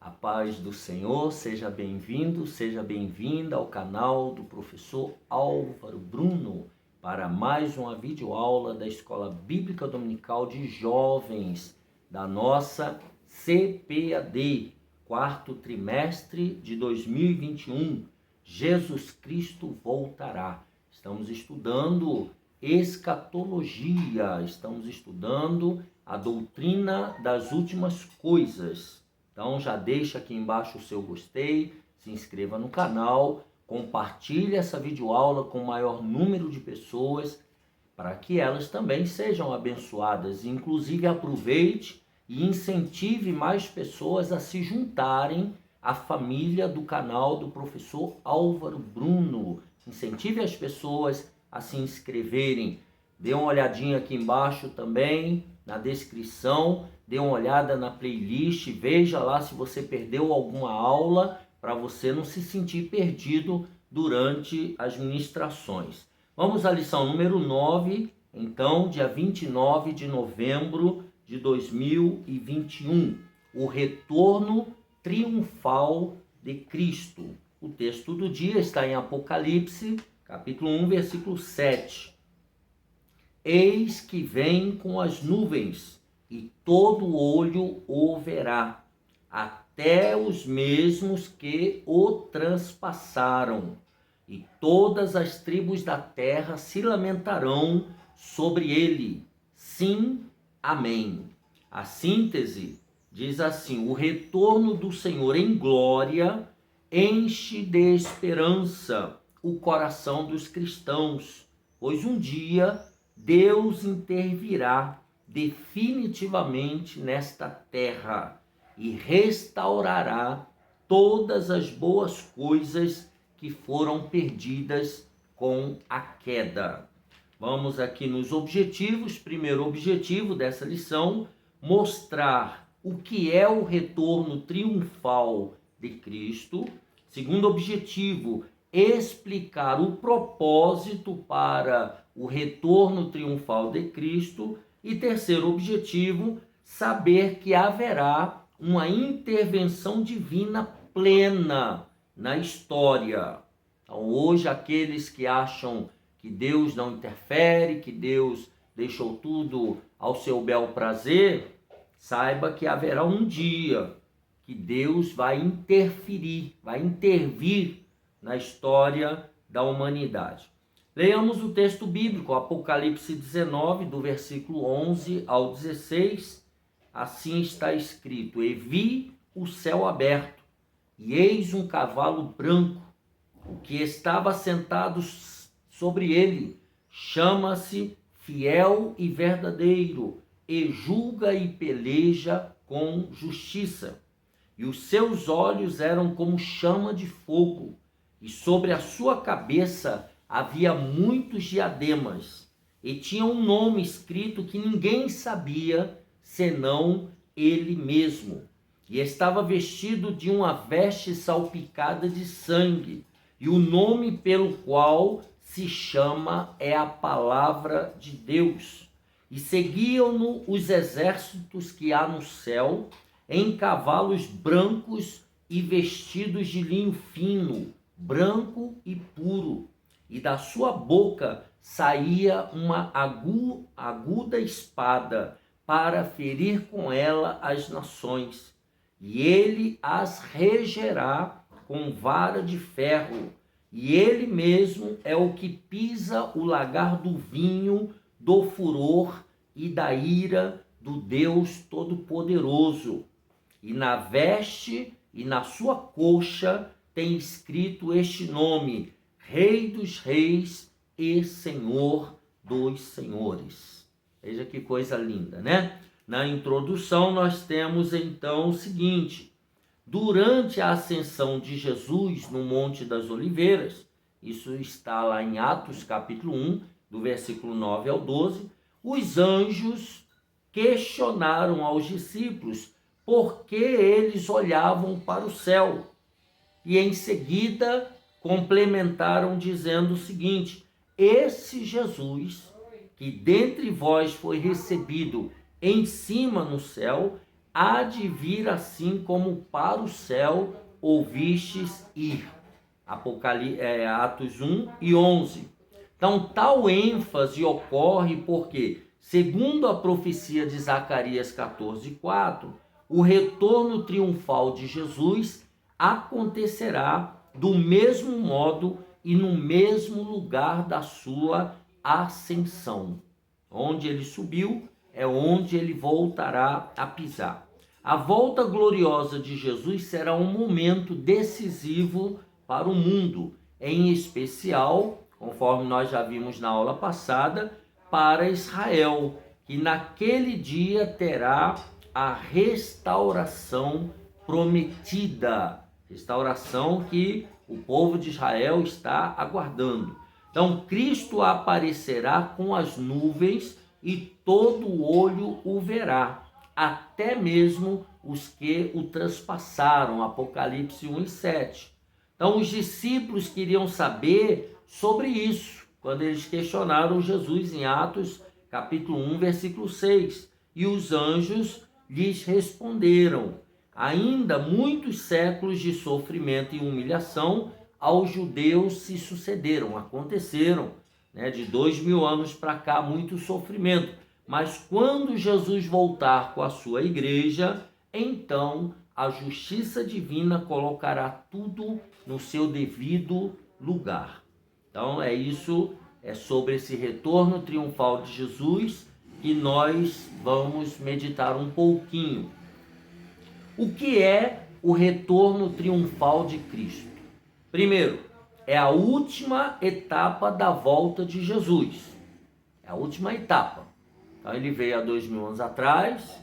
A paz do Senhor, seja bem-vindo, seja bem-vinda ao canal do professor Álvaro Bruno para mais uma videoaula da Escola Bíblica Dominical de Jovens da nossa CPAD, quarto trimestre de 2021. Jesus Cristo voltará. Estamos estudando escatologia, estamos estudando a doutrina das últimas coisas. Então já deixa aqui embaixo o seu gostei, se inscreva no canal, compartilhe essa videoaula com o maior número de pessoas para que elas também sejam abençoadas. Inclusive aproveite e incentive mais pessoas a se juntarem à família do canal do professor Álvaro Bruno. Incentive as pessoas a se inscreverem. Dê uma olhadinha aqui embaixo também, na descrição, dê uma olhada na playlist, veja lá se você perdeu alguma aula, para você não se sentir perdido durante as ministrações. Vamos à lição número 9, então, dia 29 de novembro de 2021. O retorno triunfal de Cristo. O texto do dia está em Apocalipse, capítulo 1, versículo 7. Eis que vem com as nuvens, e todo olho o verá, até os mesmos que o transpassaram, e todas as tribos da terra se lamentarão sobre ele. Sim, amém. A síntese diz assim: o retorno do Senhor em glória enche de esperança o coração dos cristãos, pois um dia Deus intervirá definitivamente nesta terra e restaurará todas as boas coisas que foram perdidas com a queda. Vamos aqui nos objetivos. Primeiro objetivo dessa lição: mostrar o que é o retorno triunfal de Cristo. Segundo objetivo: explicar o propósito para o retorno triunfal de Cristo. E terceiro objetivo, saber que haverá uma intervenção divina plena na história. Então, hoje, aqueles que acham que Deus não interfere, que Deus deixou tudo ao seu bel prazer, saiba que haverá um dia que Deus vai interferir, vai intervir na história da humanidade. Leiamos o texto bíblico, Apocalipse 19, do versículo 11 ao 16. Assim está escrito: E vi o céu aberto, e eis um cavalo branco, o que estava sentado sobre ele chama-se Fiel e Verdadeiro, e julga e peleja com justiça. E os seus olhos eram como chama de fogo, e sobre a sua cabeça havia muitos diademas, e tinha um nome escrito que ninguém sabia, senão ele mesmo. E estava vestido de uma veste salpicada de sangue, e o nome pelo qual se chama é a Palavra de Deus. E seguiam-no os exércitos que há no céu, em cavalos brancos e vestidos de linho fino, branco e puro, e da sua boca saía uma aguda espada para ferir com ela as nações, e ele as regerá com vara de ferro, e ele mesmo é o que pisa o lagar do vinho, do furor e da ira do Deus Todo-Poderoso. E na veste e na sua coxa tem escrito este nome: Rei dos Reis e Senhor dos Senhores. Veja que coisa linda, né? Na introdução nós temos então o seguinte: durante a ascensão de Jesus no Monte das Oliveiras, isso está lá em Atos capítulo 1, do versículo 9 ao 12, os anjos questionaram aos discípulos por que eles olhavam para o céu. E em seguida complementaram dizendo o seguinte: esse Jesus, que dentre vós foi recebido em cima no céu, há de vir assim como para o céu ouvistes ir. Atos 1 e 11. Então, tal ênfase ocorre porque, segundo a profecia de Zacarias 14:4, o retorno triunfal de Jesus acontecerá do mesmo modo e no mesmo lugar da sua ascensão. Onde ele subiu é onde ele voltará a pisar. A volta gloriosa de Jesus será um momento decisivo para o mundo, em especial, conforme nós já vimos na aula passada, para Israel, que naquele dia terá a restauração prometida, restauração que o povo de Israel está aguardando. Então, Cristo aparecerá com as nuvens e todo olho o verá, até mesmo os que o transpassaram. Apocalipse 1 e 7. Então, os discípulos queriam saber sobre isso, quando eles questionaram Jesus em Atos, capítulo 1, versículo 6. E os anjos lhes responderam: ainda muitos séculos de sofrimento e humilhação aos judeus se sucederam, aconteceram, de 2000 anos para cá, muito sofrimento. Mas quando Jesus voltar com a sua igreja, então a justiça divina colocará tudo no seu devido lugar. Então é sobre esse retorno triunfal de Jesus que nós vamos meditar um pouquinho. O que é o retorno triunfal de Cristo? Primeiro, é a última etapa da volta de Jesus. É a última etapa. Então ele veio há 2000 anos atrás,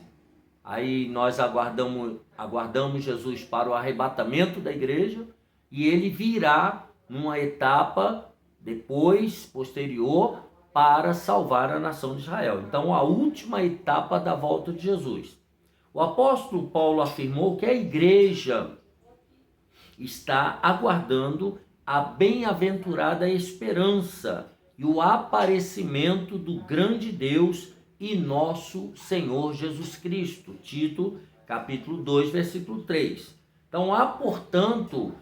aí nós aguardamos Jesus para o arrebatamento da igreja, e ele virá numa etapa depois, posterior, para salvar a nação de Israel. Então, a última etapa da volta de Jesus. O apóstolo Paulo afirmou que a igreja está aguardando a bem-aventurada esperança e o aparecimento do grande Deus e nosso Senhor Jesus Cristo. Tito, capítulo 2, versículo 3. Então, há, portanto,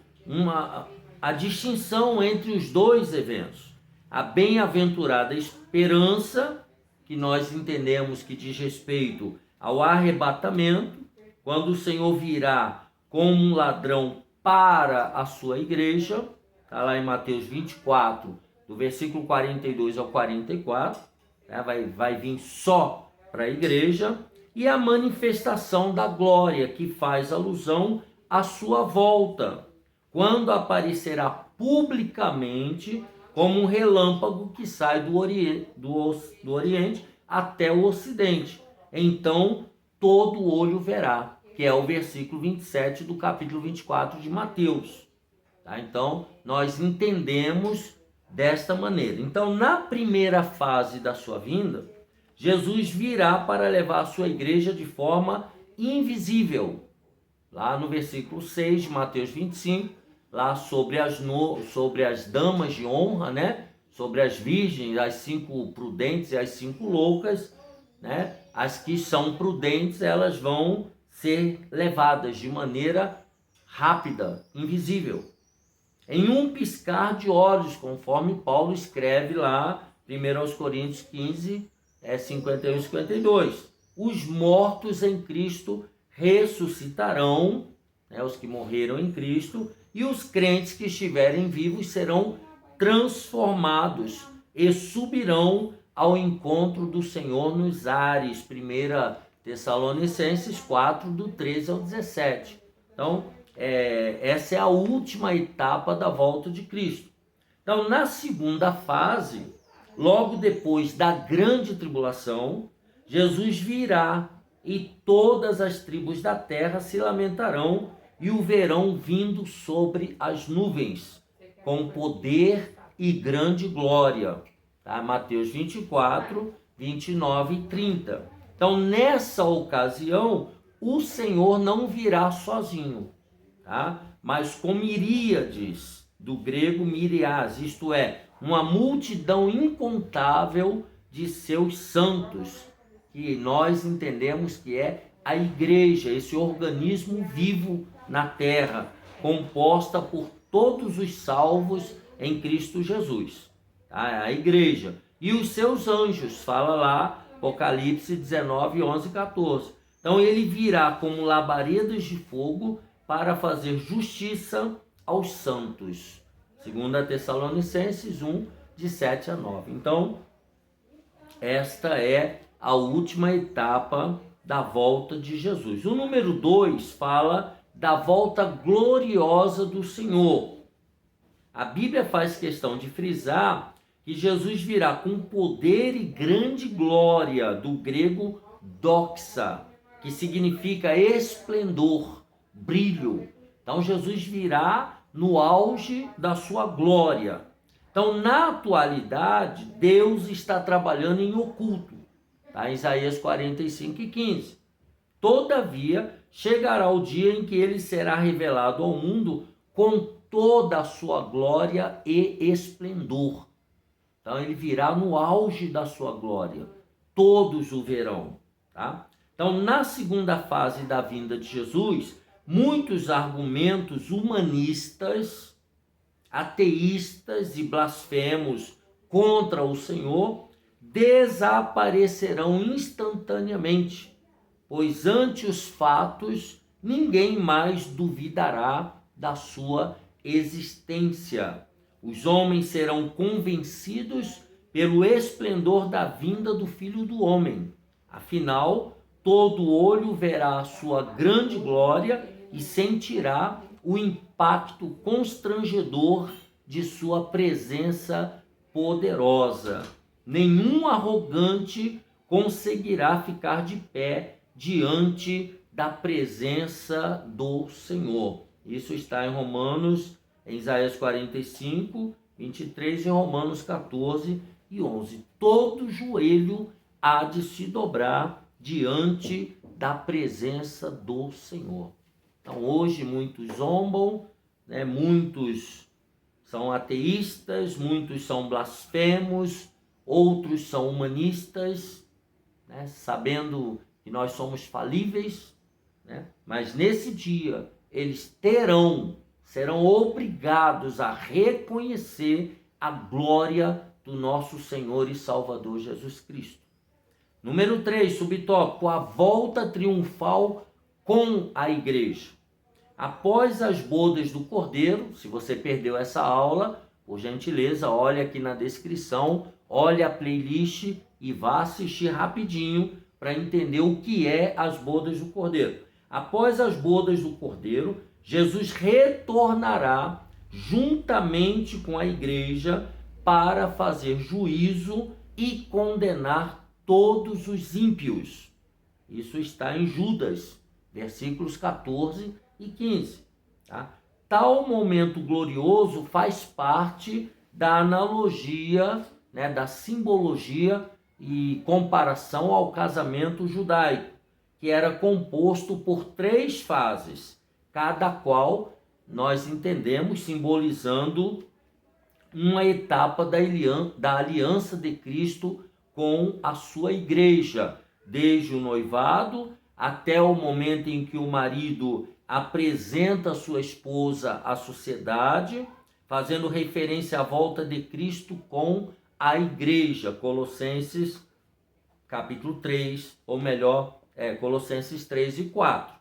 a distinção entre os dois eventos. A bem-aventurada esperança, que nós entendemos que diz respeito ao arrebatamento, quando o Senhor virá como um ladrão para a sua igreja, está lá em Mateus 24, do versículo 42 ao 44, vai vir só para a igreja, e a manifestação da glória, que faz alusão à sua volta, quando aparecerá publicamente como um relâmpago que sai do Oriente até o Ocidente. Então todo olho verá, que é o versículo 27 do capítulo 24 de Mateus. Então nós entendemos desta maneira. Então, na primeira fase da sua vinda, Jesus virá para levar a sua igreja de forma invisível. Lá no versículo 6 de Mateus 25, lá sobre as damas de honra, sobre as virgens, as 5 prudentes e as 5 loucas, as que são prudentes, elas vão ser levadas de maneira rápida, invisível, em um piscar de olhos, conforme Paulo escreve lá, 1 Coríntios 15, 51 e 52. Os mortos em Cristo ressuscitarão, os que morreram em Cristo, e os crentes que estiverem vivos serão transformados e subirão ao encontro do Senhor nos ares. 1 Tessalonicenses 4, do 13 ao 17. Então, essa é a última etapa da volta de Cristo. Então, na segunda fase, logo depois da grande tribulação, Jesus virá e todas as tribos da terra se lamentarão e o verão vindo sobre as nuvens, com poder e grande glória. Mateus 24, 29 e 30. Então, nessa ocasião, o Senhor não virá sozinho, mas com miríades, do grego miriás, isto é, uma multidão incontável de seus santos, que nós entendemos que é a igreja, esse organismo vivo na terra, composta por todos os salvos em Cristo Jesus, tá? A igreja e os seus anjos, fala lá Apocalipse 19, 11 e 14. Então ele virá como labaredas de fogo para fazer justiça aos santos. 2 Tessalonicenses 1, de 7 a 9. Então, esta é a última etapa da volta de Jesus. O número 2 fala da volta gloriosa do Senhor. A Bíblia faz questão de frisar que Jesus virá com poder e grande glória, do grego doxa, que significa esplendor, brilho. Então Jesus virá no auge da sua glória. Então, na atualidade, Deus está trabalhando em oculto, tá? Isaías 45 e 15. Todavia, chegará o dia em que ele será revelado ao mundo com toda a sua glória e esplendor. Então ele virá no auge da sua glória. Todos o verão, tá? Então, na segunda fase da vinda de Jesus, muitos argumentos humanistas, ateístas e blasfemos contra o Senhor desaparecerão instantaneamente, pois ante os fatos ninguém mais duvidará da sua existência. Os homens serão convencidos pelo esplendor da vinda do Filho do Homem. Afinal, todo olho verá a sua grande glória e sentirá o impacto constrangedor de sua presença poderosa. Nenhum arrogante conseguirá ficar de pé diante da presença do Senhor. Isso está em Romanos, em Isaías 45, 23 e Romanos 14 e 11. Todo joelho há de se dobrar diante da presença do Senhor. Então hoje muitos zombam, né? Muitos são ateístas, muitos são blasfemos, outros são humanistas, né? Sabendo que nós somos falíveis, né? Mas nesse dia eles serão obrigados a reconhecer a glória do nosso Senhor e Salvador Jesus Cristo. Número 3, subtópico, a volta triunfal com a igreja. Após as bodas do Cordeiro, se você perdeu essa aula, por gentileza, olhe aqui na descrição, olhe a playlist e vá assistir rapidinho para entender o que é as bodas do Cordeiro. Após as bodas do Cordeiro, Jesus retornará juntamente com a igreja para fazer juízo e condenar todos os ímpios. Isso está em Judas, versículos 14 e 15. Tá? Tal momento glorioso faz parte da analogia, né, da simbologia e comparação ao casamento judaico, que era composto por 3 fases, cada qual nós entendemos simbolizando uma etapa da aliança de Cristo com a sua igreja, desde o noivado até o momento em que o marido apresenta sua esposa à sociedade, fazendo referência à volta de Cristo com a igreja, Colossenses capítulo 3, ou melhor, Colossenses 3 e 4.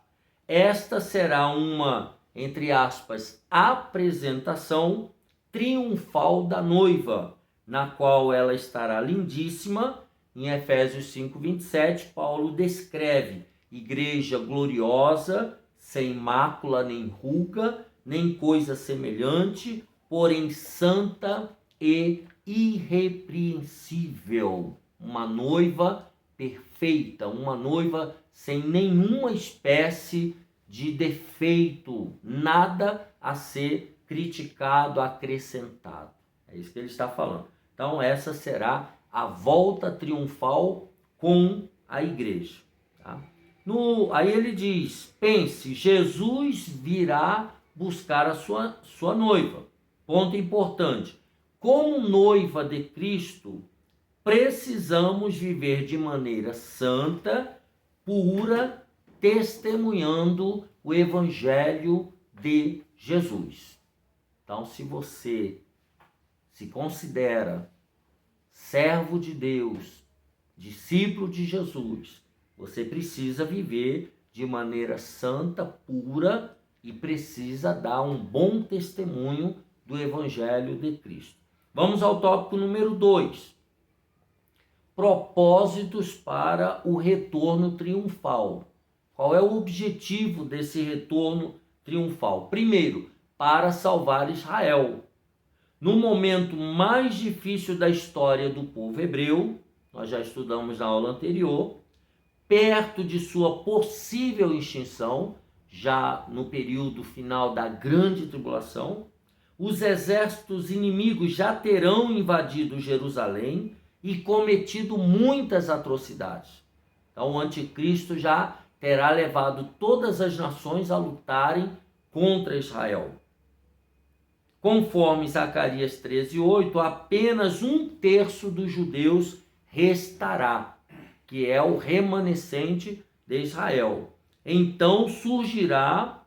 Esta será uma, entre aspas, apresentação triunfal da noiva, na qual ela estará lindíssima. Em Efésios 5, 27, Paulo descreve igreja gloriosa, sem mácula nem ruga, nem coisa semelhante, porém santa e irrepreensível. Uma noiva perfeita, uma noiva sem nenhuma espécie de defeito, nada a ser criticado, acrescentado. É isso que ele está falando. Então essa será a volta triunfal com a igreja. Tá? Aí ele diz, pense, Jesus virá buscar a sua noiva. Ponto importante. Como noiva de Cristo, precisamos viver de maneira santa, pura testemunhando o evangelho de Jesus. Então, se você se considera servo de Deus, discípulo de Jesus, você precisa viver de maneira santa, pura, e precisa dar um bom testemunho do evangelho de Cristo. Vamos ao tópico número 2. Propósitos para o retorno triunfal. Qual é o objetivo desse retorno triunfal? Primeiro, para salvar Israel. No momento mais difícil da história do povo hebreu, nós já estudamos na aula anterior, perto de sua possível extinção, já no período final da grande tribulação, os exércitos inimigos já terão invadido Jerusalém e cometido muitas atrocidades. Então o anticristo já terá levado todas as nações a lutarem contra Israel. Conforme Zacarias 13:8, apenas 1/3 dos judeus restará, que é o remanescente de Israel. Então surgirá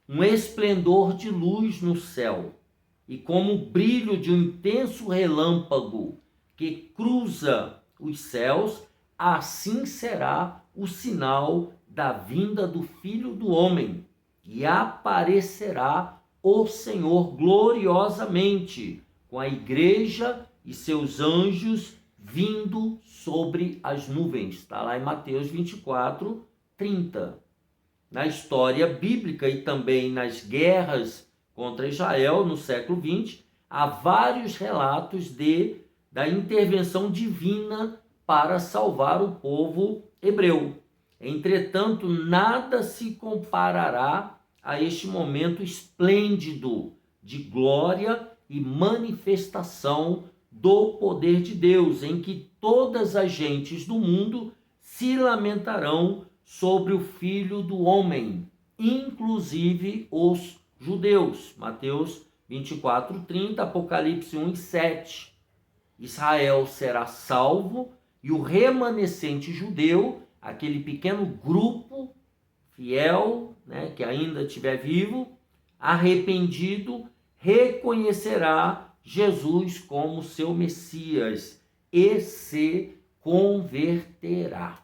um esplendor de luz no céu, e como o brilho de um intenso relâmpago que cruza os céus, assim será o sinal da vinda do Filho do Homem, e aparecerá o Senhor gloriosamente, com a igreja e seus anjos vindo sobre as nuvens. Está lá em Mateus 24:30. Na história bíblica e também nas guerras contra Israel no século XX, há vários relatos da intervenção divina para salvar o povo hebreu. Entretanto, nada se comparará a este momento esplêndido de glória e manifestação do poder de Deus, em que todas as gentes do mundo se lamentarão sobre o Filho do Homem, inclusive os judeus. Mateus 24:30, Apocalipse 1:7. Israel será salvo e o remanescente judeu, aquele pequeno grupo fiel, que ainda estiver vivo, arrependido, reconhecerá Jesus como seu Messias e se converterá.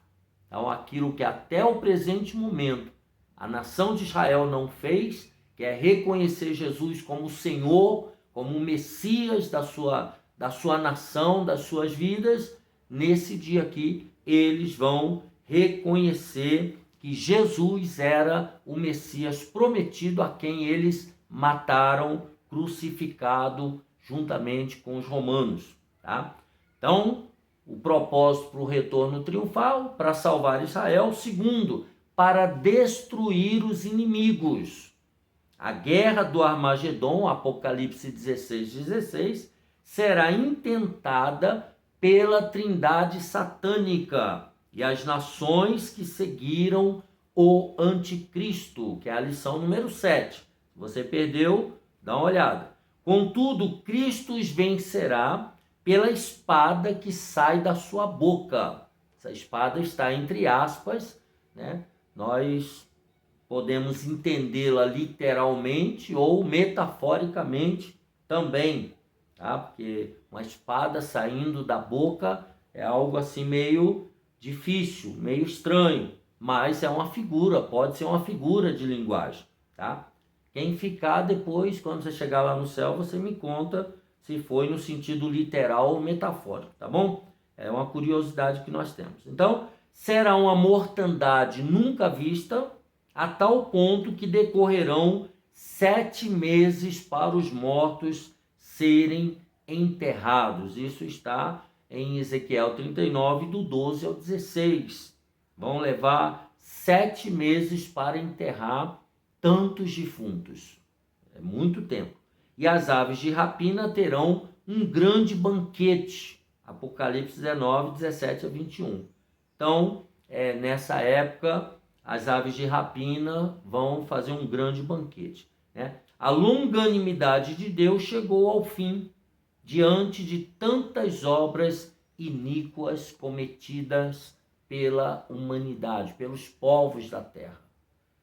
Então, aquilo que até o presente momento a nação de Israel não fez, que é reconhecer Jesus como Senhor, como o Messias da sua nação, das suas vidas, nesse dia aqui eles vão reconhecer que Jesus era o Messias prometido, a quem eles mataram, crucificado juntamente com os romanos. Tá? Então, o propósito para o retorno triunfal, para salvar Israel. Segundo, para destruir os inimigos. A guerra do Armagedon, Apocalipse 16:16, será intentada pela trindade satânica e as nações que seguiram o anticristo, que é a lição número 7. Se você perdeu, dá uma olhada. Contudo, Cristo os vencerá pela espada que sai da sua boca. Essa espada está entre aspas, Nós podemos entendê-la literalmente ou metaforicamente também, tá? Porque uma espada saindo da boca é algo assim meio difícil, meio estranho, mas é uma figura, pode ser uma figura de linguagem, tá? Quem ficar depois, quando você chegar lá no céu, você me conta se foi no sentido literal ou metafórico, tá bom? É uma curiosidade que nós temos. Então, será uma mortandade nunca vista, a tal ponto que decorrerão 7 meses para os mortos serem enterrados. Isso está em Ezequiel 39, do 12 ao 16. Vão levar 7 meses para enterrar tantos defuntos. É muito tempo. E as aves de rapina terão um grande banquete. Apocalipse 19, 17 a 21. Então, nessa época, as aves de rapina vão fazer um grande banquete. A longanimidade de Deus chegou ao fim, diante de tantas obras iníquas cometidas pela humanidade, pelos povos da terra.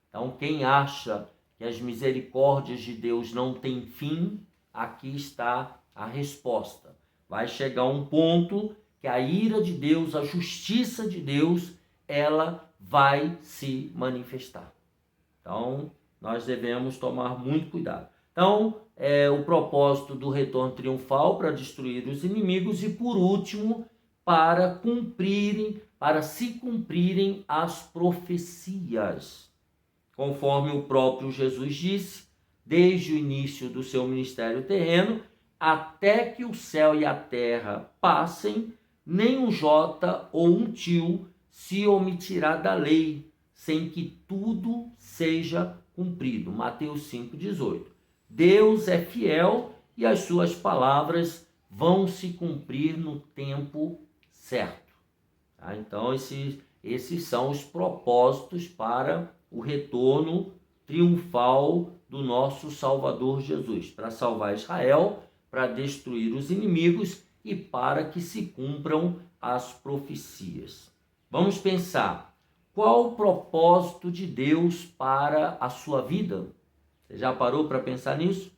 Então, quem acha que as misericórdias de Deus não têm fim, aqui está a resposta. Vai chegar um ponto que a ira de Deus, a justiça de Deus, ela vai se manifestar. Então, nós devemos tomar muito cuidado. Então, o propósito do retorno triunfal para destruir os inimigos e, por último, para se cumprirem as profecias. Conforme o próprio Jesus disse, desde o início do seu ministério terreno, até que o céu e a terra passem, nem um jota ou um tio se omitirá da lei, sem que tudo seja cumprido. Mateus 5,18. Deus é fiel e as suas palavras vão se cumprir no tempo certo. Tá? Então, esses são os propósitos para o retorno triunfal do nosso Salvador Jesus, para salvar Israel, para destruir os inimigos e para que se cumpram as profecias. Vamos pensar, qual o propósito de Deus para a sua vida? Você já parou para pensar nisso?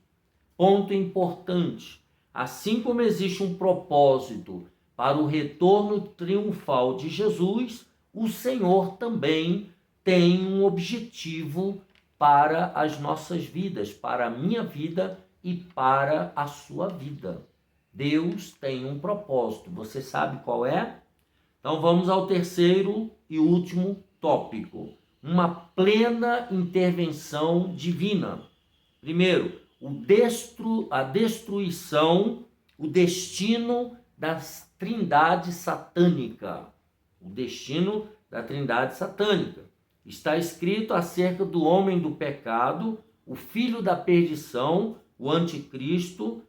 Ponto importante, assim como existe um propósito para o retorno triunfal de Jesus, o Senhor também tem um objetivo para as nossas vidas, para a minha vida e para a sua vida. Deus tem um propósito. Você sabe qual é? Então vamos ao terceiro e último tópico. Uma plena intervenção divina. Primeiro, a destruição, o destino da trindade satânica. O destino da trindade satânica. Está escrito acerca do homem do pecado, o filho da perdição, o anticristo.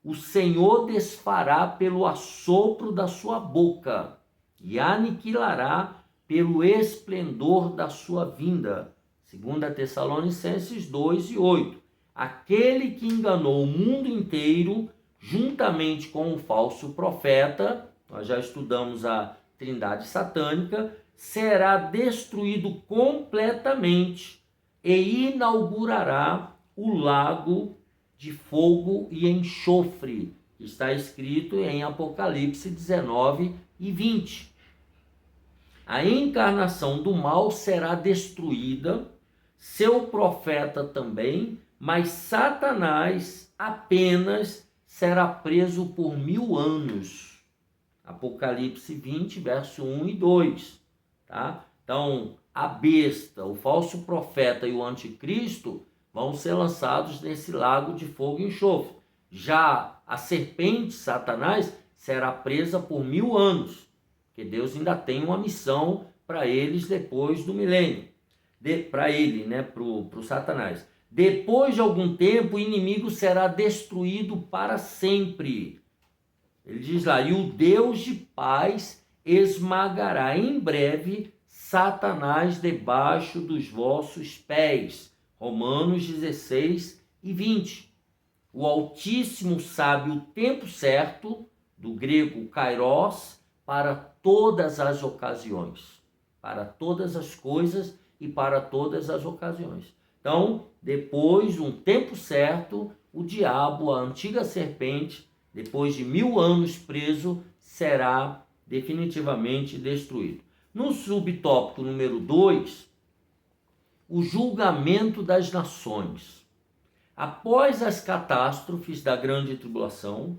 O Senhor desfará pelo assopro da sua boca e aniquilará pelo esplendor da sua vinda. 2 Tessalonicenses 2:8. Aquele que enganou o mundo inteiro, juntamente com o falso profeta, nós já estudamos a trindade satânica, será destruído completamente e inaugurará o lago de fogo e enxofre, que está escrito em Apocalipse 19:20. A encarnação do mal será destruída, seu profeta também, mas Satanás apenas será preso por 1000 anos. Apocalipse 20, verso 1 e 2. Tá? Então, a besta, o falso profeta e o anticristo vão ser lançados nesse lago de fogo e enxofre. Já a serpente, Satanás, será presa por 1000 anos, porque Deus ainda tem uma missão para eles depois do milênio. Para ele, né, para o Satanás. Depois de algum tempo, o inimigo será destruído para sempre. Ele diz lá, e o Deus de paz esmagará em breve Satanás debaixo dos vossos pés. Romanos 16:20. O Altíssimo sabe o tempo certo, do grego kairos, para todas as ocasiões, para todas as coisas e para todas as ocasiões. Então, depois de um tempo certo, o diabo, a antiga serpente, depois de 1000 anos preso, será definitivamente destruído. No subtópico número 2, o julgamento das nações. Após as catástrofes da grande tribulação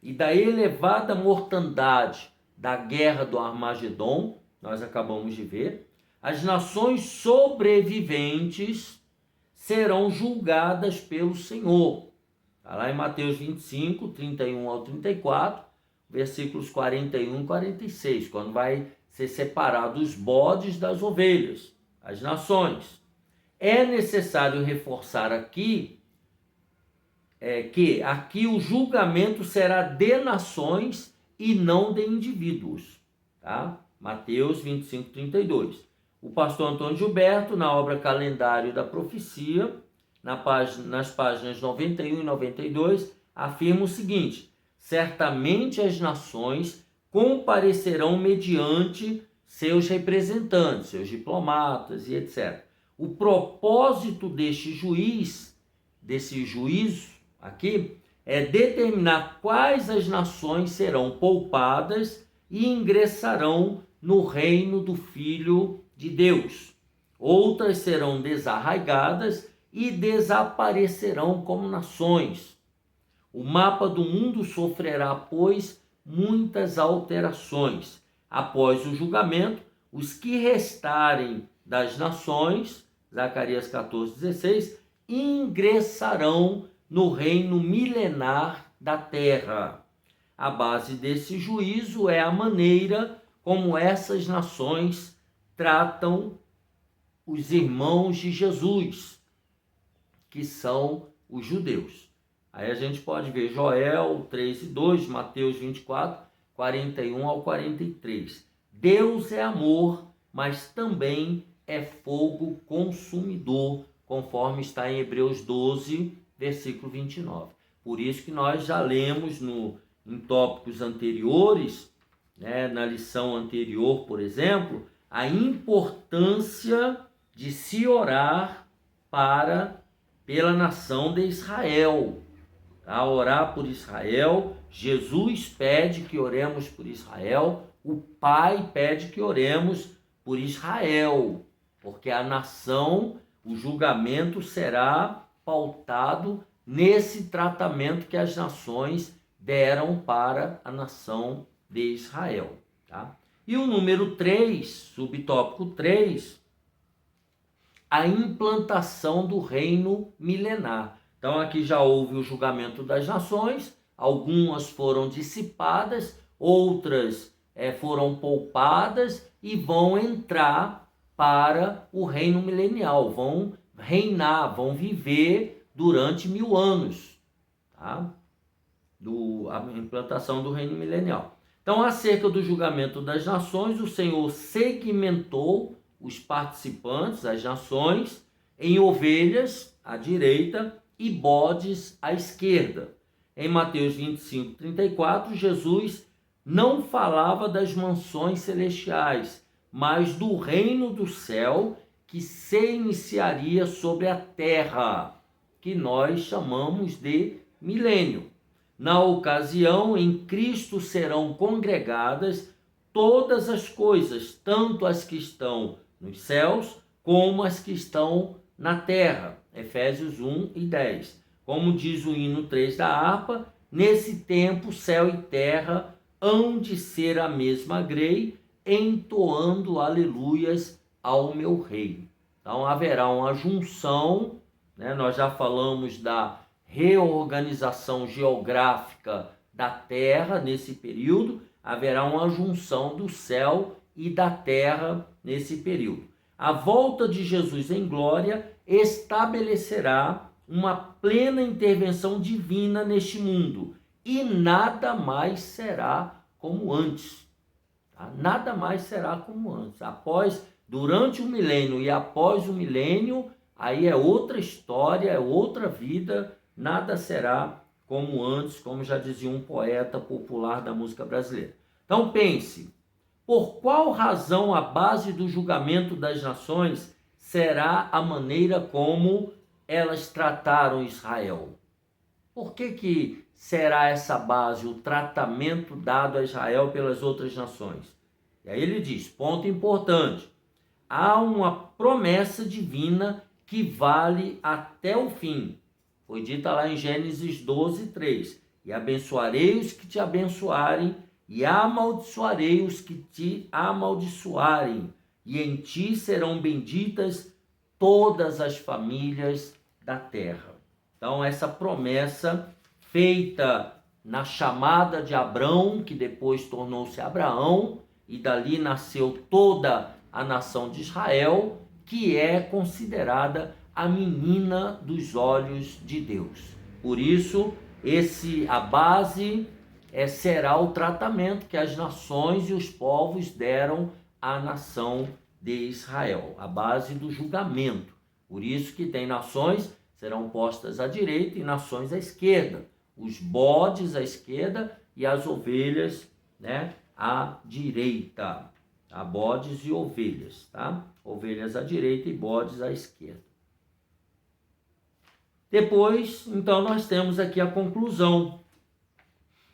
e da elevada mortandade da guerra do Armagedon, nós acabamos de ver, as nações sobreviventes serão julgadas pelo Senhor. Está lá em Mateus 25, 31 ao 34, versículos 41 e 46, quando vai ser separado os bodes das ovelhas, as nações. É necessário reforçar aqui que aqui o julgamento será de nações e não de indivíduos. Tá? Mateus 25, 32. O pastor Antônio Gilberto, na obra Calendário da Profecia, nas páginas 91 e 92, afirma o seguinte: certamente as nações comparecerão mediante seus representantes, seus diplomatas e etc. O propósito deste juízo aqui, é determinar quais as nações serão poupadas e ingressarão no reino do Filho de Deus. Outras serão desarraigadas e desaparecerão como nações. O mapa do mundo sofrerá, pois, muitas alterações. Após o julgamento, os que restarem das nações, Zacarias 14:16, ingressarão no reino milenar da terra. A base desse juízo é a maneira como essas nações tratam os irmãos de Jesus, que são os judeus. Aí a gente pode ver Joel 3:2, Mateus 24, 41 ao 43. Deus é amor, mas também é fogo consumidor, conforme está em Hebreus 12, versículo 29. Por isso que nós já lemos em tópicos anteriores, na lição anterior, por exemplo, a importância de se orar pela nação de Israel. A orar por Israel, Jesus pede que oremos por Israel, o Pai pede que oremos por Israel, porque a nação, o julgamento será pautado nesse tratamento que as nações deram para a nação de Israel. Tá? E o número 3, subtópico 3, a implantação do reino milenar. Então aqui já houve o julgamento das nações, algumas foram dissipadas, outras foram poupadas e vão entrar para o reino milenial, vão reinar, vão viver durante 1000 anos, tá? A implantação do reino milenial. Então, acerca do julgamento das nações, o Senhor segmentou os participantes, as nações, em ovelhas à direita e bodes à esquerda. Em Mateus 25, 34, Jesus não falava das mansões celestiais, mas do reino do céu que se iniciaria sobre a terra, que nós chamamos de milênio. Na ocasião, em Cristo serão congregadas todas as coisas, tanto as que estão nos céus, como as que estão na terra. Efésios 1 e 10. Como diz o hino 3 da harpa, nesse tempo céu e terra hão de ser a mesma grei, entoando aleluias ao meu rei. Então haverá uma junção, nós já falamos da reorganização geográfica da terra nesse período, haverá uma junção do céu e da terra nesse período. A volta de Jesus em glória estabelecerá uma plena intervenção divina neste mundo e nada mais será como antes. Tá? Nada mais será como antes. Durante o milênio e após o milênio, aí é outra história, é outra vida, nada será como antes, como já dizia um poeta popular da música brasileira. Então pense, por qual razão a base do julgamento das nações será a maneira como elas trataram Israel? Por que será essa base, o tratamento dado a Israel pelas outras nações? E aí ele diz, ponto importante, há uma promessa divina que vale até o fim. Foi dita lá em Gênesis 12, 3. E abençoarei os que te abençoarem, e amaldiçoarei os que te amaldiçoarem, e em ti serão benditas todas as famílias da terra. Então, essa promessa feita na chamada de Abrão, que depois tornou-se Abraão, e dali nasceu toda a nação de Israel, que é considerada a menina dos olhos de Deus. Por isso, a base será o tratamento que as nações e os povos deram à nação de Israel, a base do julgamento. Por isso que tem nações serão postas à direita e nações à esquerda, os bodes à esquerda e as ovelhas, à direita. tá? Bodes e ovelhas, tá? Ovelhas à direita e bodes à esquerda. Depois, então, nós temos aqui a conclusão.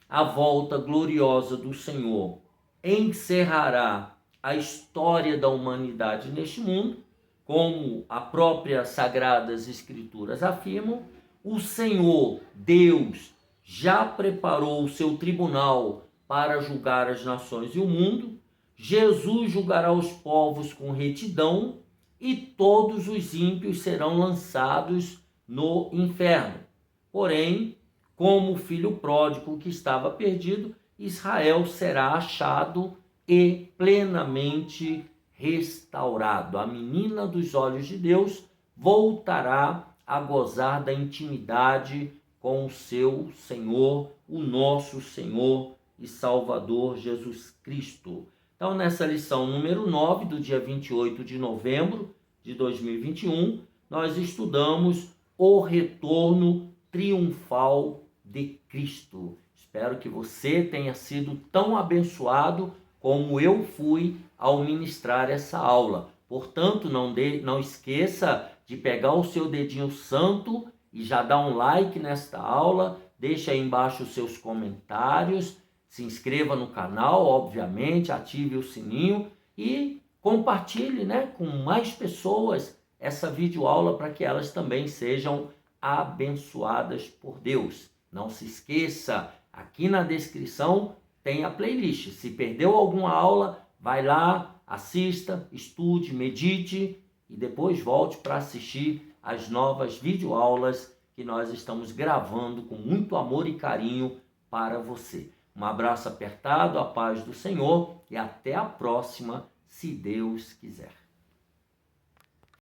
A volta gloriosa do Senhor encerrará a história da humanidade neste mundo, como a própria Sagradas Escrituras afirmam. O Senhor, Deus, já preparou o seu tribunal para julgar as nações e o mundo. Jesus julgará os povos com retidão e todos os ímpios serão lançados no inferno. Porém, como o filho pródigo que estava perdido, Israel será achado e plenamente restaurado. A menina dos olhos de Deus voltará a gozar da intimidade com o seu Senhor, o nosso Senhor e Salvador Jesus Cristo. Então, nessa lição número 9, do dia 28 de novembro de 2021, nós estudamos o retorno triunfal de Cristo. Espero que você tenha sido tão abençoado como eu fui ao ministrar essa aula. Portanto, não esqueça de pegar o seu dedinho santo e já dar um like nesta aula, deixa aí embaixo os seus comentários, se inscreva no canal, obviamente, ative o sininho e compartilhe, com mais pessoas essa videoaula para que elas também sejam abençoadas por Deus. Não se esqueça, aqui na descrição tem a playlist. Se perdeu alguma aula, vai lá, assista, estude, medite e depois volte para assistir as novas videoaulas que nós estamos gravando com muito amor e carinho para você. Um abraço apertado, a paz do Senhor e até a próxima, se Deus quiser.